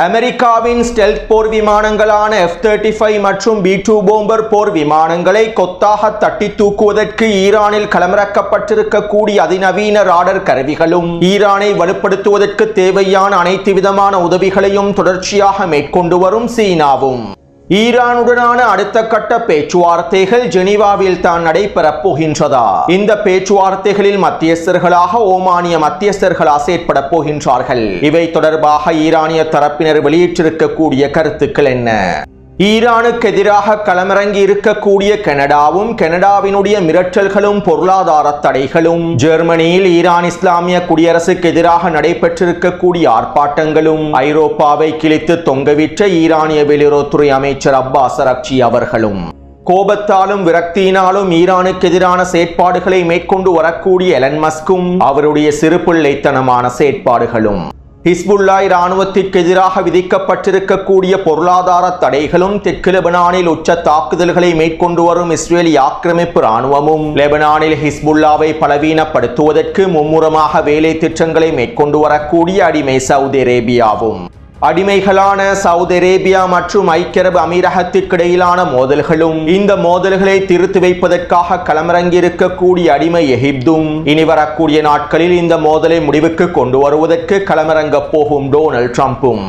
அமெரிக்காவின் ஸ்டெல்த் போர் விமானங்களான F-35 மற்றும் B-2 போம்பர் போர் விமானங்களை கொத்தாக தட்டி தூக்குவதற்கு ஈரானில் களமிறக்கப்பட்டிருக்கக்கூடிய அதிநவீன ராடர் கருவிகளும் ஈரானை வலுப்படுத்துவதற்கு தேவையான அனைத்து விதமான உதவிகளையும் தொடர்ச்சியாக மேற்கொண்டு வரும் சீனாவும் ஈரானுடனான அடுத்த கட்ட பேச்சுவார்த்தைகள் ஜெனீவாவில் தான் நடைபெறப் போகின்றதா? இந்த பேச்சுவார்த்தைகளில் மத்தியஸ்தர்களாக ஓமானிய மத்தியஸ்தர்களா செயற்பட போகின்றார்கள். இவை தொடர்பாக ஈரானிய தரப்பினர் வெளியிட்டிருக்கக்கூடிய கருத்துக்கள் என்ன? ஈரானுக்கு எதிராக களமிறங்கி இருக்கக்கூடிய கனடாவினுடைய மிரட்டல்களும் பொருளாதார தடைகளும், ஜெர்மனியில் ஈரான் இஸ்லாமிய குடியரசுக்கு எதிராக நடைபெற்றிருக்கக்கூடிய ஆர்ப்பாட்டங்களும், ஐரோப்பாவை கிழித்து தொங்கவிட்ட ஈரானிய வெளியுறவுத்துறை அமைச்சர் அப்பாஸ் அரக்ச்சி அவர்களும், கோபத்தாலும் விரக்தியினாலும் ஈரானுக்கு எதிரான செயற்பாடுகளை மேற்கொண்டு வரக்கூடிய எலன் மஸ்கும் அவருடைய சிறுபிள்ளைத்தனமான செயற்பாடுகளும், ஹிஸ்புல்லா இராணுவத்திற்கு எதிராக விதிக்கப்பட்டிருக்கக்கூடிய பொருளாதார தடைகளும், தெற்கு லெபனானில் உச்ச தாக்குதல்களை மேற்கொண்டு வரும் இஸ்ரேலி ஆக்கிரமிப்பு இராணுவமும், லெபனானில் ஹிஸ்புல்லாவை பலவீனப்படுத்துவதற்கு மும்முரமாக வேலை திட்டங்களை மேற்கொண்டு வரக்கூடிய அடிமை சவுதி அரேபியாவும், அடிமைகளான சவுதி அரேபியா மற்றும் ஐக்கிய அரபு அமீரகத்திற்கு இடையிலான மோதல்களும், இந்த மோதல்களை தீர்த்து வைப்பதற்காக களமிறங்கியிருக்கக்கூடிய அடிமை எகிப்தும், இனி வரக்கூடிய நாட்களில் இந்த மோதலை முடிவுக்கு கொண்டு வருவதற்கு களமிறங்கப் போகும் டொனால்ட் ட்ரம்பும்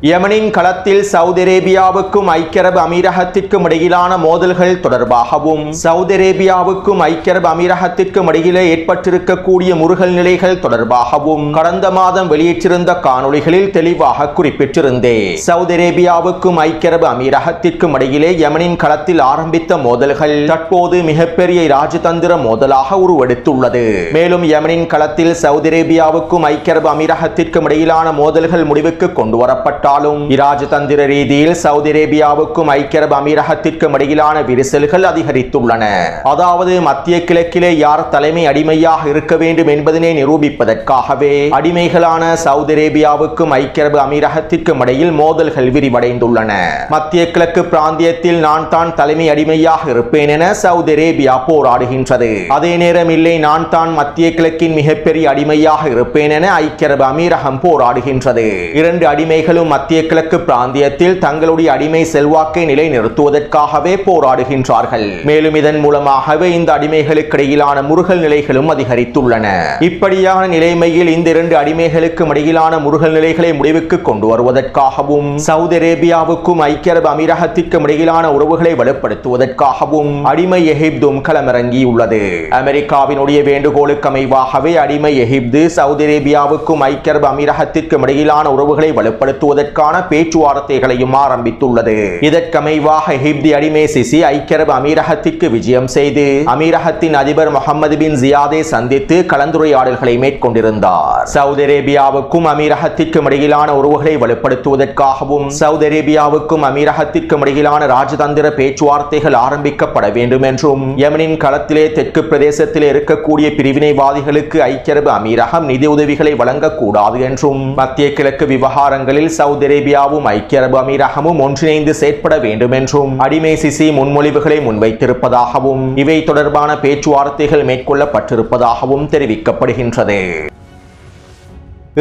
யமனின் களத்தில் சவுதி அரேபியாவுக்கும் ஐக்கிய அரபு அமீரகத்திற்கும் இடையிலான மோதல்கள் தொடர்பாகவும், சவுதி அரேபியாவுக்கும் ஐக்கிய அரபு அமீரகத்திற்கும் இடையிலே ஏற்பட்டிருக்கக்கூடிய முருகல் நிலைகள் தொடர்பாகவும் கடந்த மாதம் வெளியிட்டிருந்த காணொளிகளில் தெளிவாக குறிப்பிட்டிருந்தேன். சவுதி அரேபியாவுக்கும் ஐக்கிய அரபு அமீரகத்திற்கும் இடையிலே யமனின் களத்தில் ஆரம்பித்த மோதல்கள் தற்போது மிகப்பெரிய ராஜதந்திர மோதலாக உருவெடுத்துள்ளது. மேலும் யமனின் களத்தில் சவுதி அரேபியாவுக்கும் ஐக்கிய அரபு அமீரகத்திற்கும் இடையிலான மோதல்கள் முடிவுக்கு கொண்டு வரப்பட்ட இராஜதந்திர ரீதியில் சவுதி அரேபியாவுக்கும் ஐக்கிய அரபு அமீரகத்திற்கும் இடையிலான விரிசல்கள் அதிகரித்துள்ளன. அதாவது மத்திய கிழக்கிலே யார் தலைமை அடிமையாக இருக்க வேண்டும் என்பதனை நிரூபிப்பதற்காகவே அடிமைகளான சவுதி அரேபியாவுக்கும் ஐக்கிய அரபு அமீரகத்திற்கும் இடையில் மோதல்கள் விரிவடைந்துள்ளன. மத்திய கிழக்கு பிராந்தியத்தில் நான் தான் தலைமை அடிமையாக இருப்பேன் என சவுதி அரேபியா போராடுகின்றது. அதே நேரம் இல்லை, நான் தான் மத்திய கிழக்கின் மிகப்பெரிய அடிமையாக இருப்பேன் என ஐக்கிய அரபு அமீரகம் போராடுகின்றது. இரண்டு அடிமைகளும் மத்திய கிழக்கு பிராந்தியத்தில் தங்களுடைய அடிமை செல்வாக்கை நிலைநிறுத்துவதற்காகவே போராடுகின்றார்கள். மேலும் இதன் மூலமாகவே இந்த அடிமைகளுக்கு இடையிலான முருகல் நிலைகளும் அதிகரித்துள்ளன. இப்படியான நிலைமையில் இந்த இரண்டு அடிமைகளுக்கும் இடையிலான முருகல் நிலைகளை முடிவுக்கு கொண்டு வருவதற்காகவும், சவுதி அரேபியாவுக்கும் ஐக்கிய அரபு அமீரகத்திற்கும் இடையிலான உறவுகளை வலுப்படுத்துவதற்காகவும் அடிமை எகிப்தும் களமிறங்கியுள்ளது. அமெரிக்காவினுடைய வேண்டுகோளுக்கு அமைவாகவே அடிமை எகிப்து சவுதி அரேபியாவுக்கும் ஐக்கிய அரபு அமீரகத்திற்கும் இடையிலான உறவுகளை வலுப்படுத்துவதற்கான பேச்சுவார்த்தைகளையும் ஆரம்பித்துள்ளது. இதற்கமைவாக எகிப்தி அடிமை சிசி ஐக்கிய அரபு அமீரகத்திற்கு விஜயம் செய்து அமீரகத்தின் அதிபர் முகமது பின் ஜியாதை சந்தித்து கலந்துரையாடல்களை மேற்கொண்டிருந்தார். சவுதி அரேபியாவுக்கும் அமீரகத்திற்கும் இடையிலான உறவுகளை வலுப்படுத்துவதற்காகவும், சவுதி அரேபியாவுக்கும் அமீரகத்திற்கும் இடையிலான ராஜதந்திர பேச்சுவார்த்தைகள் ஆரம்பிக்கப்பட வேண்டும் என்றும், யமனின் களத்திலே தெற்கு பிரதேசத்திலே இருக்கக்கூடிய பிரிவினைவாதிகளுக்கு ஐக்கிய அரபு அமீரகம் நிதி உதவிகளை வழங்கக்கூடாது என்றும், மத்திய கிழக்கு விவகாரங்களில் சவுதி அரேபியாவும் ஐக்கிய அரபு அமீரகமும் ஒன்றிணைந்து செயற்பட வேண்டும் என்றும் அடிமை சிசி முன்மொழிவுகளை முன்வைத்திருப்பதாகவும், இவை தொடர்பான பேச்சுவார்த்தைகள் மேற்கொள்ளப்பட்டிருப்பதாகவும் தெரிவிக்கப்படுகின்றது.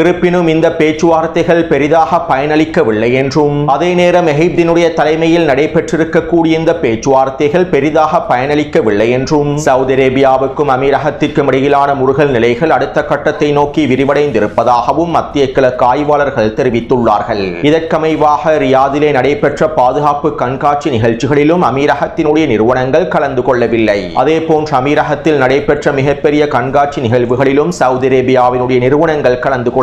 இருப்பினும் இந்த பேச்சுவார்த்தைகள் பெரிதாக பயனளிக்கவில்லை என்றும், அதே நேரம் எகிப்தினுடைய தலைமையில் நடைபெற்றிருக்கக்கூடிய இந்த பேச்சுவார்த்தைகள் பெரிதாக பயனளிக்கவில்லை என்றும், சவுதி அரேபியாவுக்கும் அமீரகத்திற்கும் இடையிலான முருகல் நிலைகள் அடுத்த கட்டத்தை நோக்கி விரிவடைந்திருப்பதாகவும் மத்திய கிழக்கு ஆய்வாளர்கள் தெரிவித்துள்ளார்கள். இதற்கமைவாக ரியாதிலே நடைபெற்ற பாதுகாப்பு கண்காட்சி நிகழ்ச்சிகளிலும் அமீரகத்தினுடைய நிறுவனங்கள் கலந்து கொள்ளவில்லை. அதே போன்று அமீரகத்தில் நடைபெற்ற மிகப்பெரிய கண்காட்சி நிகழ்வுகளிலும் சவுதி அரேபியாவினுடைய நிறுவனங்கள் கலந்து கொள்ளவில்லை.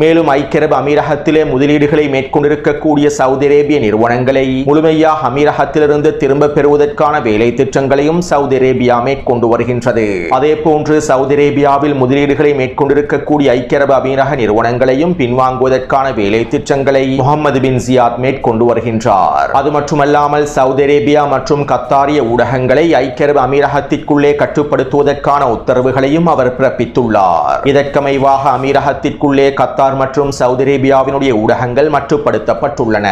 மேலும் ஐக்கிய அரபு அமீரகத்திலே முதலீடுகளை மேற்கொண்டிருக்கக்கூடிய சவுதி அரேபிய நிறுவனங்களை முழுமையாக அமீரகத்திலிருந்து திரும்ப பெறுவதற்கான வேலை திட்டங்களையும் சவுதி அரேபியா மேற்கொண்டு வருகின்றது. அதே போன்று சவுதி அரேபியாவில் முதலீடுகளை மேற்கொண்டிருக்கக்கூடிய ஐக்கிய அரபு அமீரக நிறுவனங்களையும் பின்வாங்குவதற்கான வேலை திட்டங்களை முகமது பின் ஜியாத் மேற்கொண்டு வருகின்றார். அது மட்டுமல்லாமல் சவுதி அரேபியா மற்றும் கத்தாரிய ஊடகங்களை ஐக்கிய அரபு அமீரகத்திற்குள்ளே கட்டுப்படுத்துவதற்கான உத்தரவுகளையும் அவர் பிறப்பித்துள்ளார். இதற்கமைவாக அமீரகத்திற்கு கத்தார் மற்றும் சவுதி அரேபியாவினுடைய ஊடகங்கள் மட்டுப்படுத்தப்பட்டுள்ளன.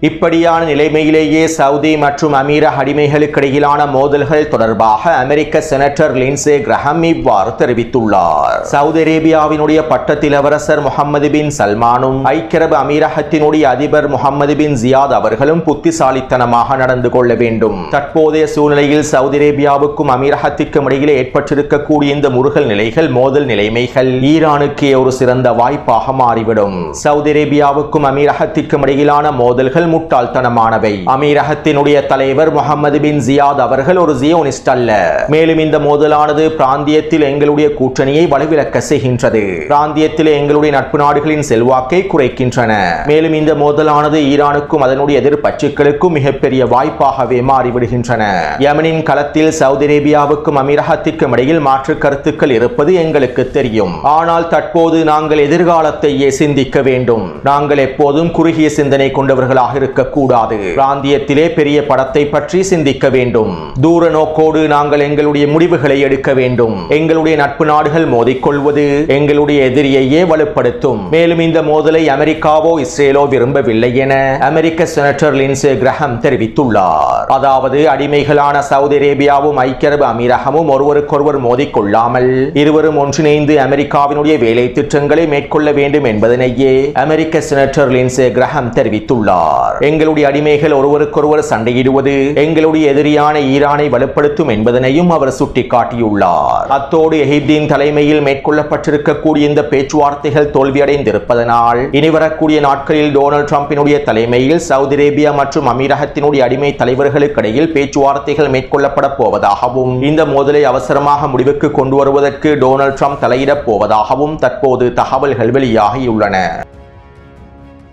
இப்படியான நிலைமையிலேயே சவுதி மற்றும் அமீரக அடிமைகளுக்கு இடையிலான மோதல்கள் தொடர்பாக அமெரிக்க செனட்டர் லிண்ட்சே கிரஹாம் இவ்வாறு தெரிவித்துள்ளார். சவுதி அரேபியாவினுடைய பட்டத்து இளவரசர் முகமது பின் சல்மானும் ஐக்கிய அரபு அமீரகத்தினுடைய அதிபர் முகமது பின் ஜியாத் அவர்களும் புத்திசாலித்தனமாக நடந்து கொள்ள வேண்டும். தற்போதைய சூழ்நிலையில் சவுதி அரேபியாவுக்கும் அமீரகத்திற்கும் இடையிலே ஏற்பட்டிருக்கக்கூடிய இந்த முருகல் நிலைகள், மோதல் நிலைமைகள் ஈரானுக்கு ஒரு சிறந்த வாய்ப்பாக மாறிவிடும். சவுதி அரேபியாவுக்கும் அமீரகத்திற்கும் இடையிலான மோதல்கள் முட்டாள்தனமானவை. அமீரகத்தினுடைய தலைவர் முகமது பின் ஜியாத் அவர்கள் ஒரு ஜியோனிஸ்ட் அல்ல. மேலும் இந்த மோதலானது பிராந்தியத்தில் எங்களுடைய கூட்டணியை வலுவிழக்க செய்கின்றது. பிராந்தியத்தில் எங்களுடைய நட்பு நாடுகளின் செல்வாக்கை குறைக்கின்றன. மேலும் இந்த மோதலானது ஈரானுக்கும் அதனுடைய எதிர்ப்பச்சுக்களுக்கும் மிகப்பெரிய வாய்ப்பாகவே மாறிவிடுகின்றன. யமனின் களத்தில் சவுதி அரேபியாவுக்கும் அமீரகத்திற்கும் இடையில் மாற்று கருத்துக்கள் இருப்பது எங்களுக்கு தெரியும். ஆனால் தற்போது நாங்கள் எதிர்காலத்தையே சிந்திக்க வேண்டும். நாங்கள் எப்போதும் குறுகிய சிந்தனை கொண்டவர்களாக இருக்கக்கூடாது. பிராந்தியத்திலே பெரிய படத்தை பற்றி சிந்திக்க வேண்டும். தூர நோக்கோடு நாங்கள் எங்களுடைய முடிவுகளை எடுக்க வேண்டும். எங்களுடைய நட்பு நாடுகள் மோதிக்கொள்வது எங்களுடைய எதிரியையே வலுப்படுத்தும். மேலும் இந்த மோதலை அமெரிக்காவோ இஸ்ரேலோ விரும்பவில்லை என அமெரிக்க செனட்டர் லிண்ட்சே கிரஹாம் தெரிவித்துள்ளார். அதாவது அடிமைகளான சவுதி அரேபியாவும் ஐக்கிய அரபு அமீரகமும் ஒருவருக்கொருவர் மோதிக்கொள்ளாமல் இருவரும் ஒன்றிணைந்து அமெரிக்காவினுடைய வேலை திட்டங்களை மேற்கொள்ள வேண்டும் என்பதனையே அமெரிக்க செனட்டர் லிண்ட்சே கிரஹாம் தெரிவித்துள்ளார். எங்களுடைய அடிமைகள் ஒருவருக்கொருவர் சண்டையிடுவது எங்களுடைய எதிரியான ஈரானை வலுப்படுத்தும் என்பதனையும் அவர் சுட்டிக்காட்டியுள்ளார். அத்தோடு எகிப்தின் தலைமையில் மேற்கொள்ளப்பட்டிருக்கக்கூடிய இந்த பேச்சுவார்த்தைகள் தோல்வியடைந்திருப்பதனால் இனிவரக்கூடிய நாட்களில் டொனால்ட் ட்ரம்பினுடைய தலைமையில் சவுதி அரேபியா மற்றும் அமீரகத்தினுடைய அடிமை தலைவர்களுக்கு இடையில் பேச்சுவார்த்தைகள் மேற்கொள்ளப்பட போவதாகவும் இந்த மோதலை அவசரமாக முடிவுக்கு கொண்டு வருவதற்கு டொனால்ட் ட்ரம்ப் தலையிடப் போவதாகவும் தற்போது தகவல்கள் வெளியாகியுள்ளன.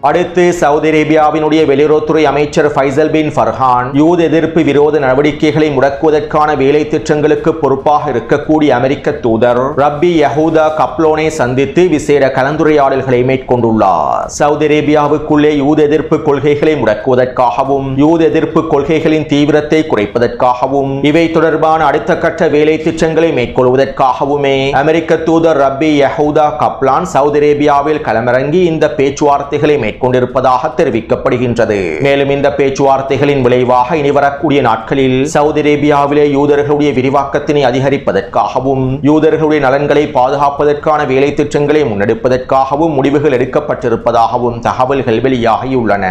அடுத்து சவுதி அரேபியாவினுடைய வெளியுறவுத்துறை அமைச்சர் ஃபைசல் பின் ஃபர்ஹான் யூத எதிர்ப்பு விரோத நடவடிக்கைகளை முடக்குவதற்கான வேலை திட்டங்களுக்கு பொறுப்பாக இருக்கக்கூடிய அமெரிக்க தூதர் ரப்பி யஹூதா கப்லோனை சந்தித்து விசேட கலந்துரையாடல்களை மேற்கொண்டுள்ளார். சவுதி அரேபியாவுக்குள்ளே யூத எதிர்ப்பு கொள்கைகளை முடக்குவதற்காகவும் யூத எதிர்ப்பு கொள்கைகளின் தீவிரத்தை குறைப்பதற்காகவும் இவை தொடர்பான அடுத்த கட்ட வேலை திட்டங்களை மேற்கொள்வதற்காகவுமே அமெரிக்க தூதர் ரப்பி யஹூதா கப்லான் சவுதி அரேபியாவில் களமிறங்கி இந்த பேச்சுவார்த்தைகளை கொண்டிருப்பதாக தெரிவிக்கப்படுகின்றது. மேலும் இந்த பேச்சுவார்த்தைகளின் விளைவாக இனிவரக்கூடிய நாட்களில் சவுதி அரேபியாவிலே யூதர்களுடைய விரிவாக்கத்தினை அதிகரிப்பதற்காகவும் யூதர்களுடைய நலன்களை பாதுகாப்பதற்கான வேலை திட்டங்களை முன்னெடுப்பதற்காகவும் முடிவுகள் எடுக்கப்பட்டிருப்பதாகவும் தகவல்கள் வெளியாகியுள்ளன.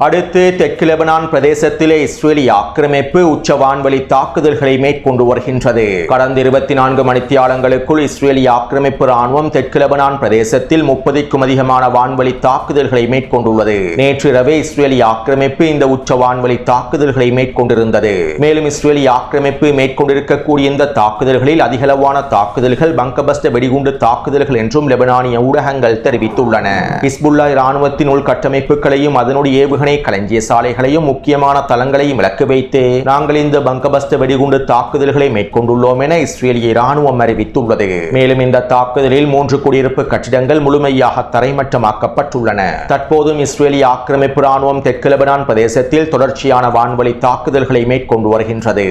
அடுத்து தெற்கு லெபனான் பிரதேசத்திலே இஸ்ரேலிய ஆக்கிரமிப்பு உச்ச வான்வழி தாக்குதல்களை மேற்கொண்டு வருகின்றது. கடந்த 24 மணித்தியாலங்களுக்குள் இஸ்ரேலிய ஆக்கிரமிப்பு ராணுவம் தெற்கு லெபனான் பிரதேசத்தில் 30க்கும் அதிகமான வான்வழி தாக்குதல்களை மேற்கொண்டுள்ளது. நேற்று இரவே இஸ்ரேலிய ஆக்கிரமிப்பு இந்த உச்ச வான்வழி தாக்குதல்களை மேற்கொண்டிருந்தது. மேலும் இஸ்ரேலிய ஆக்கிரமிப்பு மேற்கொண்டிருக்கக்கூடிய இந்த தாக்குதல்களில் அதிகளவான தாக்குதல்கள் பங்கபஸ்ட வெடிகுண்டு தாக்குதல்கள் என்றும் லெபனானிய ஊடகங்கள் தெரிவித்துள்ளன. ஹிஸ்புல்லா இராணுவத்தின் உள்கட்டமைப்புகளையும் அதனுடைய ஏவுகணை களஞ்சிய சாலைகளையும் முக்கியமான தளங்களையும் இலக்கு வைத்து நாங்கள் இந்த பங்கபஸ்த வெடிகுண்டு தாக்குதல்களை மேற்கொண்டுள்ளோம் என இஸ்ரேலிய இராணுவம் அறிவித்துள்ளது. மேலும் இந்த தாக்குதலில் 3 குடியிருப்பு கட்டிடங்கள் முழுமையாக தரைமட்டமாக்கப்பட்டுள்ளன. தற்போதும் இஸ்ரேலிய ஆக்கிரமிப்பு ராணுவம் தெற்கு லெபனான் பிரதேசத்தில் தொடர்ச்சியான வான்வழி தாக்குதல்களை மேற்கொண்டு வருகின்றது.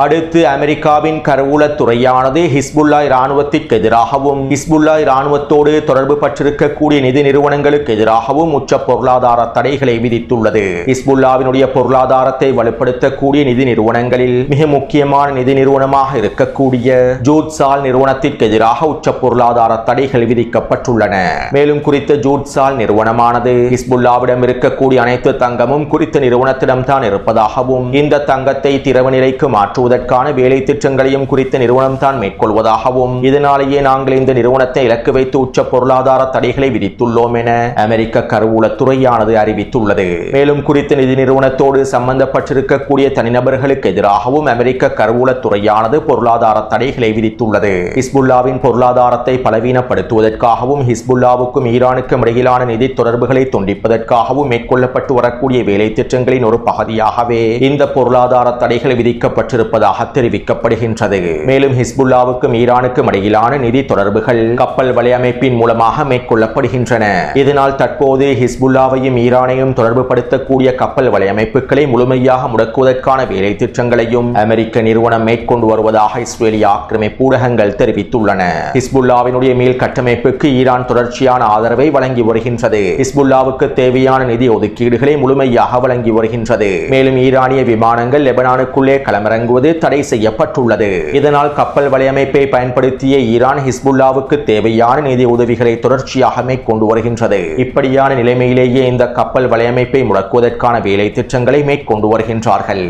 அடுத்து அமெரிக்காவின் கருவூலத்துறையானது ஹிஸ்புல்லா இராணுவத்திற்கு எதிராகவும் ஹிஸ்புல்லா இராணுவத்தோடு தொடர்பு பற்றிருக்கக்கூடிய நிதி நிறுவனங்களுக்கு எதிராகவும் உச்ச பொருளாதார தடைகளை விதித்துள்ளது. ஹிஸ்புல்லாவினுடைய பொருளாதாரத்தை வலுப்படுத்தக்கூடிய நிதி நிறுவனங்களில் மிக முக்கியமான நிதி நிறுவனமாக இருக்கக்கூடிய ஜூட்சால் நிறுவனத்திற்கு எதிராக உச்ச பொருளாதார தடைகள் விதிக்கப்பட்டுள்ளன. மேலும் குறித்த ஜூட்சால் நிறுவனமானது ஹிஸ்புல்லாவிடம் இருக்கக்கூடிய அனைத்து தங்கமும் குறித்த நிறுவனத்திடம் தான் இருப்பதாகவும் இந்த தங்கத்தை திரவ நிலைக்கு மாற்றுவதற்கான வேலை திட்டங்களையும் குறித்த நிறுவனம் தான் மேற்கொள்வதாகவும் இதனாலேயே நாங்கள் இந்த நிறுவனத்தை இலக்கு வைத்து உச்ச பொருளாதார தடைகளை விதித்துள்ளோம் என அமெரிக்க கருவூலத்துறையானது அறிவித்துள்ளது. மேலும் குறித்த நிதி நிறுவனத்தோடு சம்பந்தப்பட்டிருக்கக்கூடிய தனிநபர்களுக்கு எதிராகவும் அமெரிக்க கருவூலத்துறையானது பொருளாதார தடைகளை விதித்துள்ளது. ஹிஸ்புல்லாவின் பொருளாதாரத்தை பலவீனப்படுத்துவதற்காகவும் ஹிஸ்புல்லாவுக்கும் ஈரானுக்கும் இடையிலான நிதி தொடர்புகளை துண்டிப்பதற்காகவும் மேற்கொள்ளப்பட்டு வரக்கூடிய வேலை திட்டங்களின் ஒரு பகுதியாகவே இந்த பொருளாதார தடைகள் விதிக்கப்பட்டிருப்பது இருப்பதாக தெரிவிக்கப்படுகின்றது. மேலும் ஹிஸ்புல்லாவுக்கும் ஈரானுக்கும் இடையிலான நிதி தொடர்புகள் கப்பல் வலையமைப்பின் மூலமாக மேற்கொள்ளப்படுகின்றன. இதனால் தற்போது ஹிஸ்புல்லாவையும் ஈரானையும் தொடர்பு படுத்தக்கூடிய கப்பல் வலையமைப்புகளை முழுமையாக முடக்குவதற்கான வேலை திட்டங்களையும் அமெரிக்க நிறுவனம் மேற்கொண்டு வருவதாக இஸ்ரேலிய ஆக்கிரமிப்பு ஊடகங்கள் தெரிவித்துள்ளன. ஹிஸ்புல்லாவினுடைய மீள் கட்டமைப்புக்கு ஈரான் தொடர்ச்சியான ஆதரவை வழங்கி வருகின்றது. ஹிஸ்புல்லாவுக்கு தேவையான நிதி ஒதுக்கீடுகளை முழுமையாக வழங்கி வருகின்றது. மேலும் ஈரானிய விமானங்கள் லெபனானுக்குள்ளே களமிறங்குவது தடை செய்யப்பட்டுள்ளது. இதனால் கப்பல் வலையமைப்பை பயன்படுத்திய ஈரான் ஹிஸ்புல்லாவுக்கு தேவையான நிதி உதவிகளை தொடர்ச்சியாக மேற்கொண்டு வருகின்றது. இப்படியான நிலைமையிலேயே இந்த கப்பல் வலையமைப்பை முடக்குவதற்கான வேலை திட்டங்களை மேற்கொண்டு வருகின்றார்கள்.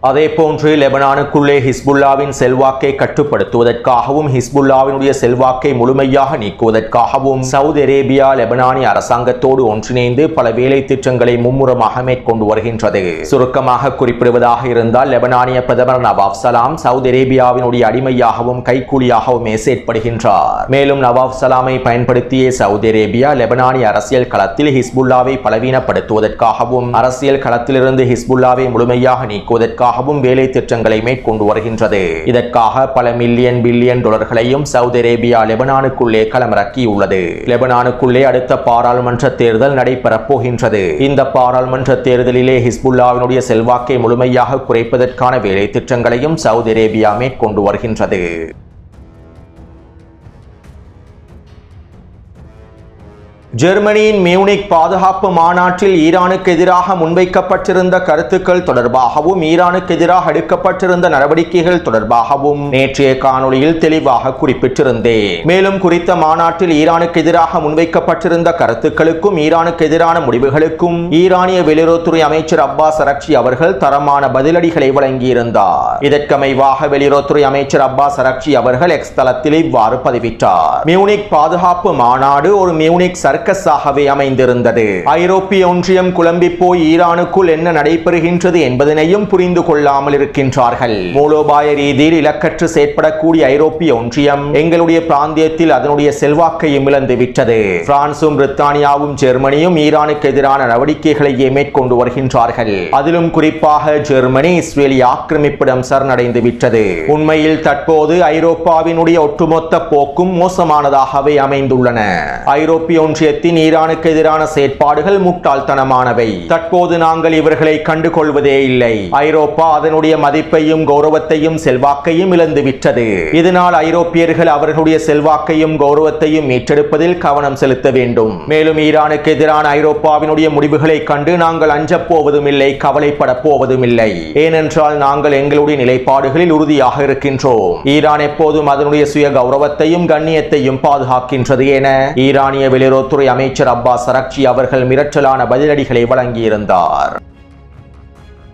அதேபோன்று லெபனானுக்குள்ளே ஹிஸ்புல்லாவின் செல்வாக்கை கட்டுப்படுத்துவதற்காகவும் ஹிஸ்புல்லாவினுடைய செல்வாக்கை முழுமையாக நீக்குவதற்காகவும் சவுதி அரேபியா லெபனானிய அரசாங்கத்தோடு ஒன்றிணைந்து பல வேலை திட்டங்களை மும்முரமாக மேற்கொண்டு வருகின்றது. சுருக்கமாக குறிப்பிடுவதாக இருந்தால் லெபனானிய பிரதமர் நவாப் சலாம் சவுதி அரேபியாவினுடைய அடிமையாகவும் கைக்கூலியாகவும் செயற்படுகின்றார். மேலும் நவாப் சலாமை பயன்படுத்திய சவுதி அரேபியா லெபனானிய அரசியல் களத்தில் ஹிஸ்புல்லாவை பலவீனப்படுத்துவதற்காகவும் அரசியல் களத்திலிருந்து ஹிஸ்புல்லாவை முழுமையாக நீக்குவதற்காக வேலை திட்டங்களை மேற்கொண்டு வருகின்றது. இதற்காக பல மில்லியன் பில்லியன் டாலர்களையும் சவுதி அரேபியா லெபனானுக்குள்ளே களமிறக்கியுள்ளது. லெபனானுக்குள்ளே அடுத்த பாராளுமன்ற தேர்தல் நடைபெறப் போகின்றது. இந்த பாராளுமன்ற தேர்தலிலே ஹிஸ்புல்லாவினுடைய செல்வாக்கை முழுமையாக குறைப்பதற்கான வேலை திட்டங்களையும் சவுதி அரேபியா மேற்கொண்டு வருகின்றது. ஜெர்மனியின் மியூனிக் பாதுகாப்பு மாநாட்டில் ஈரானுக்கு எதிராக முன்வைக்கப்பட்டிருந்த கருத்துக்கள் தொடர்பாகவும் ஈரானுக்கு எதிராக எடுக்கப்பட்டிருந்த நடவடிக்கைகள் தொடர்பாகவும் நேற்றைய காணொளியில் தெளிவாக குறிப்பிட்டிருந்தேன். மேலும் குறித்த மாநாட்டில் ஈரானுக்கு எதிராக முன்வைக்கப்பட்டிருந்த கருத்துக்களுக்கும் ஈரானுக்கு எதிரான முடிவுகளுக்கும் ஈரானிய வெளியுறவுத்துறை அமைச்சர் அப்பாஸ் அரக்சி அவர்கள் தரமான பதிலடிகளை வழங்கியிருந்தார். இதற்கமைவாக வெளியுறவுத்துறை அமைச்சர் அப்பாஸ் அரக்சி அவர்கள் எக்ஸ் தளத்தில் இவ்வாறு பதிவிட்டார். மியூனிக் பாதுகாப்பு மாநாடு ஒரு மியூனிக் சர்க்கஸாகவே அமைந்திருந்தது. ஐரோப்பிய ஒன்றியம் குழம்பி போய் ஈரானுக்குள் என்ன நடைபெறுகின்றது என்பதனையும் புரிந்து கொள்ளாமல் இருக்கின்றார்கள். மூலோபாய ரீதியில் இலக்கற்று செயற்படக்கூடிய ஐரோப்பிய ஒன்றியம் எங்களுடைய பிராந்தியத்தில் அதனுடைய செல்வாக்கையும் இழந்து விட்டது. பிரான்சும் பிரித்தானியாவும் ஜெர்மனியும் ஈரானுக்கு எதிரான நடவடிக்கைகளையே மேற்கொண்டு வருகின்றார்கள். அதிலும் குறிப்பாக ஜெர்மனி இஸ்ரேலிய ஆக்கிரமிப்பிடம் சரணடைந்து விட்டது. உண்மையில் தற்போது ஐரோப்பாவினுடைய ஒட்டுமொத்த போக்கும் மோசமானதாகவே அமைந்துள்ளன. ஐரோப்பிய ஒன்றியத்தின் ஈரானுக்கு எதிரான செயற்பாடுகள் முட்டாள்தனமானவை. தற்போது நாங்கள் இவர்களை கண்டுகொள்வதே இல்லை. ஐரோப்பா அதனுடைய மதிப்பையும் கௌரவத்தையும் செல்வாக்கையும் இழந்துவிட்டது. இதனால் ஐரோப்பியர்கள் அவர்களுடைய செல்வாக்கையும் கௌரவத்தையும் மீட்டெடுப்பதில் கவனம் செலுத்த வேண்டும். மேலும் ஈரானுக்கு எதிரான ஐரோப்பாவினுடைய முடிவுகளை கண்டு நாங்கள் அஞ்சப் போவதும் இல்லை, கவலைப்பட போவதும் இல்லை. ஏனென்றால் நாங்கள் எங்களுடைய நிலைப்பாடுகளில் உறுதியாக இருக்கின்றோம். ஈரான் எப்போதும் அதனுடைய சுய கௌரவத்தையும் கண்ணியத்தையும் பாதுகாக்கின்றது என ஈரானிய வெளியுறவுத்துறை அமைச்சர் அப்பாஸ் அரக்சி அவர்கள் மிரட்டலான பதிலடிகளை வழங்கியிருந்தார்.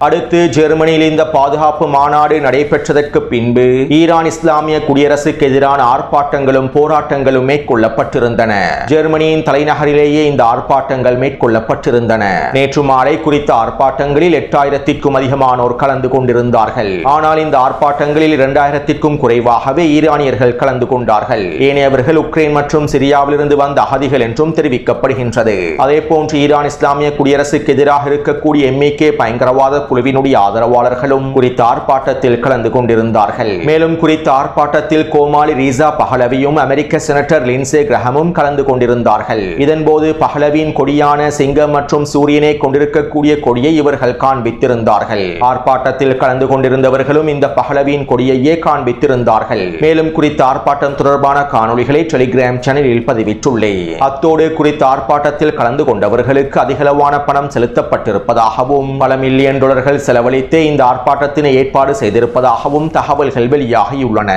அடுத்து ஜெர்மனியில் இந்த பாதுகாப்பு மாநாடு நடைபெற்றதற்கு பின்பு ஈரான் இஸ்லாமிய குடியரசுக்கு எதிரான ஆர்ப்பாட்டங்களும் போராட்டங்களும் மேற்கொள்ளப்பட்டிருந்தன. ஜெர்மனியின் தலைநகரிலேயே இந்த ஆர்ப்பாட்டங்கள் மேற்கொள்ளப்பட்டிருந்தன. நேற்று மாலை குறித்த ஆர்ப்பாட்டங்களில் 8000க்கும் அதிகமானோர் கலந்து கொண்டிருந்தார்கள். ஆனால் இந்த ஆர்ப்பாட்டங்களில் 2000க்கும் குறைவாகவே ஈரானியர்கள் கலந்து கொண்டார்கள். ஏனையவர்கள் உக்ரைன் மற்றும் சிரியாவிலிருந்து வந்த அகதிகள் என்றும் தெரிவிக்கப்படுகின்றது. அதே போன்று ஈரான் இஸ்லாமிய குடியரசுக்கு எதிராக இருக்கக்கூடிய MK பயங்கரவாத குழுவினுடைய ஆதரவாளர்களும் குறித்த ஆர்ப்பாட்டத்தில் கலந்து கொண்டிருந்தார்கள். மேலும் குறித்த ஆர்ப்பாட்டத்தில் கோமாளி ரீசா பஹலவியும் அமெரிக்க செனட்டர் லின்சே கிரஹமும் கலந்து கொண்டிருந்தார்கள். இதன்போது பஹலவியின் கொடியான சிங்கம் மற்றும் சூரியனை கொண்டிருக்கக்கூடிய கொடியை இவர்கள் காண்பித்திருந்தார்கள். ஆர்ப்பாட்டத்தில் கலந்து கொண்டிருந்தவர்களும் இந்த பஹலவியின் கொடியையே காண்பித்திருந்தார்கள். மேலும் குறித்த ஆர்ப்பாட்டம் தொடர்பான காணொளிகளை டெலிகிராம் சேனலில் பதிவிட்டுள்ளேன். அத்தோடு குறித்த ஆர்ப்பாட்டத்தில் கலந்து கொண்டவர்களுக்கு அதிகளவான பணம் செலுத்தப்பட்டிருப்பதாகவும் பல மில்லியன் டாலர்கள் செலவழித்து இந்த ஆர்ப்பாட்டத்தினை ஏற்பாடு செய்திருப்பதாகவும் தகவல்கள் வெளியாகியுள்ளன.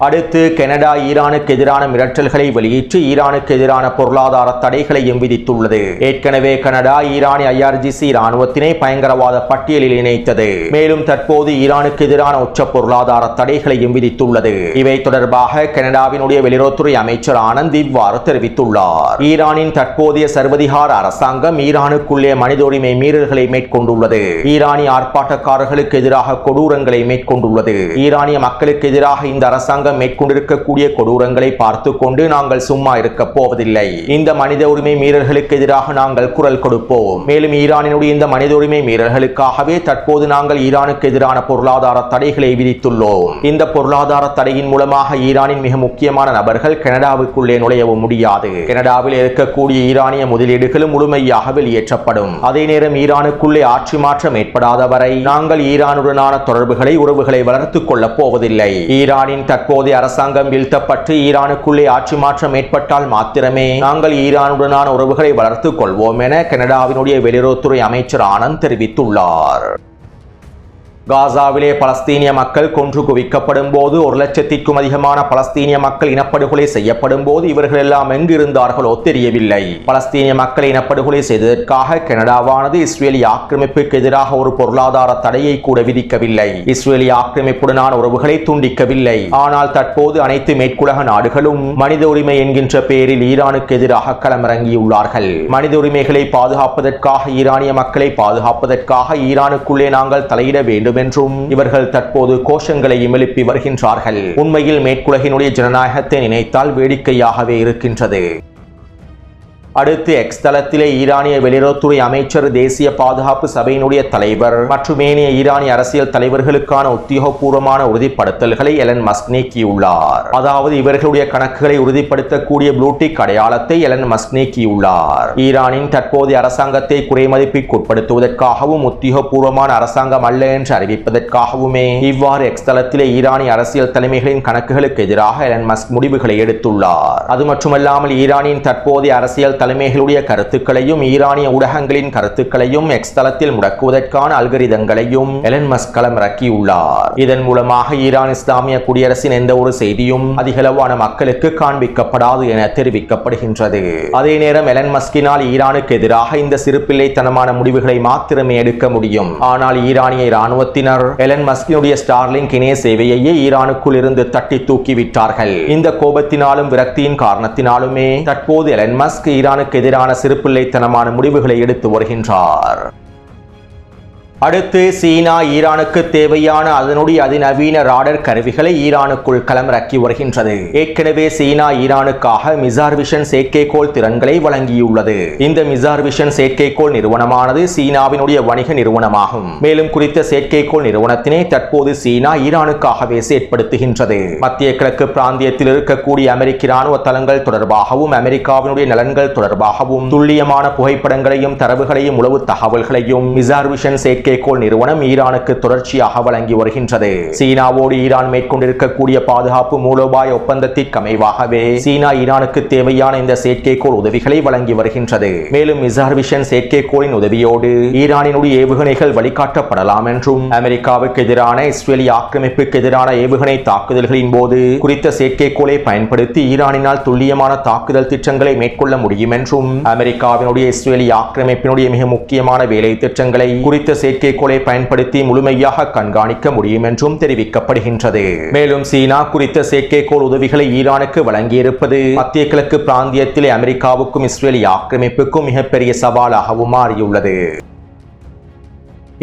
அடுத்து கனடா ஈரானுக்கு எதிரான மிரட்டல்களை வெளியிட்டு ஈரானுக்கு எதிரான பொருளாதார தடைகளையும் விதித்துள்ளது. ஏற்கனவே கனடா ஈரானிய IRGC இராணுவத்தினை பயங்கரவாத பட்டியலில் இணைத்தது. மேலும் தற்போது ஈரானுக்கு எதிரான உச்ச பொருளாதார தடைகளையும் விதித்துள்ளது. இவை தொடர்பாக கனடாவினுடைய வெளியுறவுத்துறை அமைச்சர் ஆனந்த் இவ்வாறு தெரிவித்துள்ளார். ஈரானின் தற்போதைய சர்வதிகார அரசாங்கம் ஈரானுக்குள்ளே மனித உரிமை மீறல்களை மேற்கொண்டுள்ளது. ஈரானிய ஆர்ப்பாட்டக்காரர்களுக்கு எதிராக கொடூரங்களை மேற்கொண்டுள்ளது. ஈரானிய மக்களுக்கு எதிராக இந்த அரசாங்கம் அரசாங்கம் மேற்கொண்டிருக்கக்கூடிய கொடூரங்களை பார்த்து கொண்டு நாங்கள் சும்மா இருக்க போவதில்லை. இந்த மனித உரிமை மீறல்களுக்கு எதிராக நாங்கள் குரல் கொடுப்போம். மேலும் ஈரானினுடைய இந்த மனித உரிமை மீறல்களுக்காகவே தற்போது நாங்கள் ஈரானுக்கு எதிரான பொருளாதார தடைகளை விதித்துள்ளோம். இந்த பொருளாதார தடையின் மூலமாக ஈரானின் மிக முக்கியமான நபர்கள் கனடாவுக்குள்ளே நுழையவும் முடியாது. கனடாவில் இருக்கக்கூடிய ஈரானிய முதலீடுகளும் முழுமையாக வெளியேற்றப்படும். அதே நேரம் ஈரானுக்குள்ளே ஆட்சி மாற்றம் ஏற்படாத வரை நாங்கள் ஈரானுடனான தொடர்புகளை உறவுகளை வளர்த்துக் கொள்ளப் போவதில்லை. ஈரானின் தற்போதைய அரசாங்கம் வீழ்த்தப்பட்டு ஈரானுக்குள்ளே ஆட்சி மாற்றம் ஏற்பட்டால் மாத்திரமே நாங்கள் ஈரானுடனான உறவுகளை வளர்த்துக் கொள்வோம் என கனடாவினுடைய வெளியுறவுத்துறை அமைச்சர் ஆனந்த் தெரிவித்துள்ளார். காசாவிலே பலஸ்தீனிய மக்கள் கொன்று குவிக்கப்படும் போது 1,00,000க்கும் அதிகமான பலஸ்தீனிய மக்கள் இனப்படுகொலை செய்யப்படும் போது இவர்கள் எல்லாம் எங்கு இருந்தார்களோ தெரியவில்லை. பலஸ்தீனிய மக்களை இனப்படுகொலை செய்ததற்காக கனடாவானது இஸ்ரேலிய ஆக்கிரமிப்புக்கு எதிராக ஒரு பொருளாதார தடையை கூட விதிக்கவில்லை. இஸ்ரேலிய ஆக்கிரமிப்புடனான உறவுகளை துண்டிக்கவில்லை. ஆனால் தற்போது அனைத்து மேற்குலக நாடுகளும் மனித உரிமை என்கின்ற பெயரில் ஈரானுக்கு எதிராக களமிறங்கியுள்ளார்கள். மனித உரிமைகளை பாதுகாப்பதற்காக ஈரானிய மக்களை பாதுகாப்பதற்காக ஈரானுக்குள்ளே நாங்கள் தலையிட வேண்டும் என்றும் இவர்கள் தற்போது கோஷங்களையும் எழுப்பி வருகின்றார்கள். உண்மையில் மேற்குலகினுடைய ஜனநாயகத்தை நினைத்தால் வேடிக்கையாகவே இருக்கின்றது. அடுத்து எக்ஸ் தளத்திலே ஈரானிய வெளியுறவுத்துறை அமைச்சர், தேசிய பாதுகாப்பு சபையினுடைய தலைவர் மற்றும் ஏனைய ஈரானிய அரசியல் தலைவர்களுக்கான உத்தியோகபூர்வமான உறுதிப்படுத்தல்களை எலன் மஸ்க் நீக்கியுள்ளார். அதாவது இவர்களுடைய கணக்குகளை உறுதிப்படுத்தக்கூடிய ப்ளூடிக் அடையாளத்தை எலன் மஸ்க் நீக்கியுள்ளார். ஈரானின் தற்போதைய அரசாங்கத்தை குறைமதிப்பிற்கு உட்படுத்துவதற்காகவும் உத்தியோகபூர்வமான அரசாங்கம் அல்ல என்று அறிவிப்பதற்காகவுமே இவ்வாறு எக்ஸ் தளத்திலே ஈரானிய அரசியல் தலைமைகளின் கணக்குகளுக்கு எதிராக எலன் மஸ்க் முடிவுகளை எடுத்துள்ளார். அது மட்டுமல்லாமல் ஈரானின் தற்போதைய அரசியல் தலைமைகளுடைய கருத்துக்களையும் ஈரானிய ஊடகங்களின் கருத்துக்களையும் எக்ஸ் தளத்தில் முடக்குவதற்கான அல்கரிதங்களையும் எலன் மஸ்க் களமிறக்கியுள்ளார். இதன் மூலமாக ஈரான் இஸ்லாமிய குடியரசின் எந்த ஒரு செய்தியும் அதிகளவான மக்களுக்கு காண்பிக்கப்படாது என தெரிவிக்கப்படுகின்றது. அதே நேரம் எலன் மஸ்கினால் ஈரானுக்கு எதிராக இந்த சிறுபிள்ளைத்தனமான முடிவுகளை மாத்திரமே எடுக்க முடியும். ஆனால் ஈரானிய இராணுவத்தினர் எலன் மஸ்கினுடைய ஸ்டார்லிங்க் இணைய சேவையையே ஈரானுக்குள் இருந்து தட்டி தூக்கிவிட்டார்கள். இந்த கோபத்தினாலும் விரக்தியின் காரணத்தினாலுமே தற்போது எலன் மஸ்க் ஈரானுக்கு எதிரான சிறுபிள்ளைத்தனமான முடிவுகளை எடுத்து வருகின்றார். அடுத்து சீனா ஈரானுக்கு தேவையான அதனுடைய அதிநவீன ராடர் கருவிகளை ஈரானுக்குள் களமிறக்கி வருகின்றது. ஏற்கனவே சீனா ஈரானுக்காக மிசார் விஷன் செயற்கைக்கோள் திறன்களை வழங்கியுள்ளது. இந்த மிசார் விஷன் செயற்கைக்கோள் நிறுவனமானது சீனாவினுடைய வணிக நிறுவனமாகும். மேலும் குறித்த செயற்கைக்கோள் நிறுவனத்தினை தற்போது சீனா ஈரானுக்காகவே செயற்படுத்துகின்றது. மத்திய கிழக்கு பிராந்தியத்தில் இருக்கக்கூடிய அமெரிக்க இராணுவ தளங்கள் தொடர்பாகவும் அமெரிக்காவினுடைய நலன்கள் தொடர்பாகவும் துல்லியமான புகைப்படங்களையும் தரவுகளையும் உளவு தகவல்களையும் மிசார் விஷன் செயற்கைக்கோள் நிறுவனம் ஈரானுக்கு தொடர்ச்சியாக வழங்கி வருகின்றது. சீனாவோடு ஈரான் மேற்கொண்டிருக்கக்கூடிய பாதுகாப்பு மூலோபாய ஒப்பந்தத்திற்கு அமைவாகவே சீனா ஈரானுக்கு தேவையான இந்த செயற்கைக்கோள் உதவிகளை வழங்கி வருகின்றது. மேலும் மிசார் விஷன் செயற்கைக்கோளின் உதவியோடு ஈரானினுடைய ஏவுகணைகள் வழிகாட்டப்படலாம் என்றும் அமெரிக்காவுக்கு எதிரான இஸ்ரேலிய ஆக்கிரமிப்புக்கு எதிரான ஏவுகணை தாக்குதல்களின் போது குறித்த செயற்கைக்கோளை பயன்படுத்தி ஈரானினால் துல்லியமான தாக்குதல் திட்டங்களை மேற்கொள்ள முடியும் என்றும் அமெரிக்காவினுடைய இஸ்ரேலிய ஆக்கிரமிப்பினுடைய மிக முக்கியமான வேலை திட்டங்களை குறித்த செயற்கைக்கோளை பயன்படுத்தி முழுமையாக கண்காணிக்க முடியும் என்றும் தெரிவிக்கப்படுகின்றது. மேலும் சீனா குறித்த செயற்கைக்கோள் உதவிகளை ஈரானுக்கு வழங்கியிருப்பது மத்திய கிழக்கு பிராந்தியத்திலே அமெரிக்காவுக்கும் இஸ்ரேலிய ஆக்கிரமிப்புக்கும் மிகப்பெரிய சவாலாகவும் மாறியுள்ளது.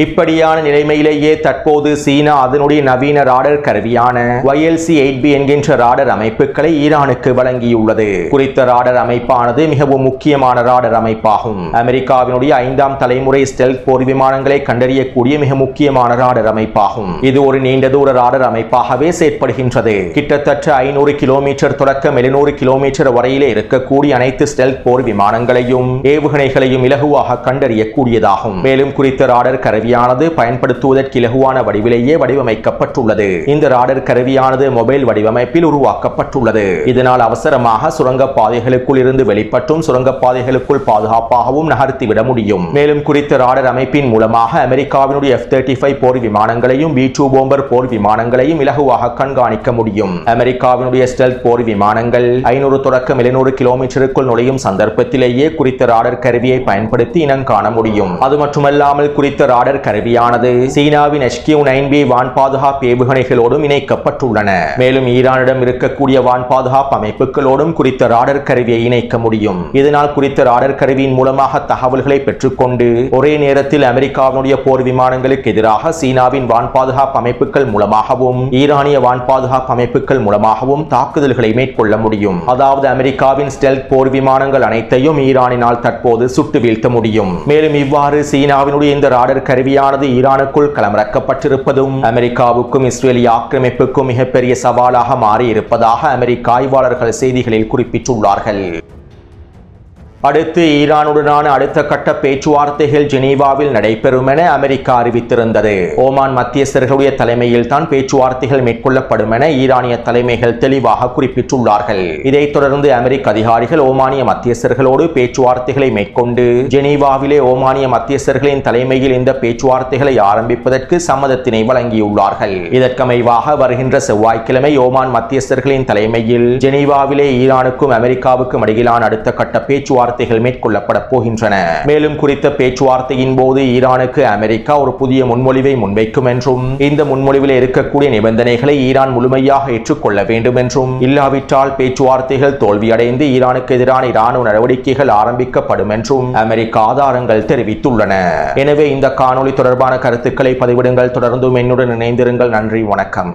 இப்படியான நிலைமையிலேயே தற்போது சீனா அதனுடைய நவீன ராடர் கருவியான YLC-8B என்கின்ற ராடர் அமைப்புகளை ஈரானுக்கு வழங்கியுள்ளது. குறித்த ராடர் அமைப்பானது மிகவும் முக்கியமான ராடர் அமைப்பாகும். அமெரிக்காவினுடைய 5ஆம் தலைமுறை ஸ்டெல்த் போர் விமானங்களை கண்டறியக்கூடிய மிக முக்கியமான ராடர் அமைப்பாகும். இது ஒரு நீண்ட தூர ராடர் அமைப்பாகவே செயற்படுகின்றது. கிட்டத்தட்ட 500 கிலோமீட்டர் தொடக்கம் 700 கிலோமீட்டர் வரையிலே இருக்கக்கூடிய அனைத்து ஸ்டெல்த் போர் விமானங்களையும் ஏவுகணைகளையும் இலகுவாக கண்டறியக்கூடியதாகும். மேலும் குறித்த ராடர் கருவி பயன்படுத்துவதற்கு இலகுவான வடிவிலேயே வடிவமைக்கப்பட்டுள்ளது. இந்த ராடர் கருவியானது மொபைல் வடிவமைப்பில் உருவாக்கப்பட்டுள்ளது. இதனால் அவசரமாக சுரங்கப்பாதைகளுக்குள் இருந்து வெளிப்பட்டும் சுரங்கப்பாதைகளுக்குள் பாதுகாப்பாகவும் நகர்த்திவிட முடியும். மேலும் குறித்த ராடர் அமைப்பின் மூலமாக அமெரிக்காவினுடைய F-35 போர் விமானங்களையும் B-2 போம்பர் போர் விமானங்களையும் இலகுவாக கண்காணிக்க முடியும். அமெரிக்காவினுடைய ஸ்டெல்த் போர் விமானங்கள் 500 தொடக்கம் 700 கிலோமீட்டருக்குள் நுழையும் சந்தர்ப்பத்திலேயே குறித்த ராடர் கருவியை பயன்படுத்தி இனம் காண முடியும். அது மட்டுமல்லாமல் குறித்த ராடர் ராடர் கருவியானது சீனாவின் HQ-9B வான் பாதுகாப்பு ஏவுகணைகளோடும் இணைக்கப்பட்டுள்ளன. மேலும் ஈரானிடம் இருக்கக்கூடிய வான் பாதுகாப்பு அமைப்புகளோடும் குறித்த ராடர் கருவியை இணைக்க முடியும். இதனால் குறித்த ராடர் கருவியின் மூலமாக தகவல்களை பெற்றுக்கொண்டு ஒரே நேரத்தில் அமெரிக்காவினுடைய போர் விமானங்களுக்கு எதிராக சீனாவின் வான் பாதுகாப்பு அமைப்புகள் மூலமாகவும் ஈரானிய வான் பாதுகாப்பு அமைப்புகள் மூலமாகவும் தாக்குதல்களை மேற்கொள்ள முடியும். அதாவது அமெரிக்காவின் ஸ்டெல்த் போர் விமானங்கள் அனைத்தையும் ஈரானினால் தற்போது சுட்டு வீழ்த்த முடியும். மேலும் இவ்வாறு சீனாவினுடைய இந்த ராடர் கருவியானது ஈரானுக்குள் களமிறக்கப்பட்டிருப்பதும் அமெரிக்காவுக்கும் இஸ்ரேலிய ஆக்கிரமிப்புக்கும் மிகப்பெரிய சவாலாக மாறியிருப்பதாக அமெரிக்க ஆய்வாளர்கள் செய்திகளில் குறிப்பிட்டுள்ளார்கள். அடுத்து ஈரானுடனான அடுத்த கட்ட பேச்சுவார்த்தைகள் ஜெனீவாவில் நடைபெறும் என அமெரிக்கா அறிவித்திருந்தது. ஓமான் மத்தியஸ்தர்களுடைய தலைமையில் தான் பேச்சுவார்த்தைகள் மேற்கொள்ளப்படும் என ஈரானிய தலைமைகள் தெளிவாக குறிப்பிட்டுள்ளார்கள். இதைத் தொடர்ந்து அமெரிக்க அதிகாரிகள் ஓமானிய மத்தியஸ்தர்களோடு பேச்சுவார்த்தைகளை மேற்கொண்டு ஜெனீவாவிலே ஓமானிய மத்தியஸ்தர்களின் தலைமையில் இந்த பேச்சுவார்த்தைகளை ஆரம்பிப்பதற்கு சம்மதத்தினை வழங்கியுள்ளார்கள். இதற்கமைவாக வருகின்ற செவ்வாய்க்கிழமை ஓமான் மத்தியஸ்தர்களின் தலைமையில் ஜெனீவாவிலே ஈரானுக்கும் அமெரிக்காவுக்கும் இடையிலான அடுத்த கட்ட பேச்சுவார்த்தைகள் மேற்கொள்ளப்பட போகின்றன. மேலும் குறித்த பேச்சுவார்த்தையின் போது ஈரானுக்கு அமெரிக்கா ஒரு புதிய முன்மொழிவை முன்வைக்கும் என்றும் இந்த முன்மொழிவில் இருக்கக்கூடிய நிபந்தனைகளை ஈரான் முழுமையாக ஏற்றுக்கொள்ள வேண்டும் என்றும் இல்லாவிட்டால் பேச்சுவார்த்தைகள் தோல்வியடைந்து ஈரானுக்கு எதிரான இராணுவ நடவடிக்கைகள் ஆரம்பிக்கப்படும் என்றும் அமெரிக்க ஆதாரங்கள் தெரிவித்துள்ளன. எனவே இந்த காணொளி தொடர்பான கருத்துக்களை பதிவிடுங்கள். தொடர்ந்தும் என்னுடன் இணைந்திருங்கள். நன்றி, வணக்கம்.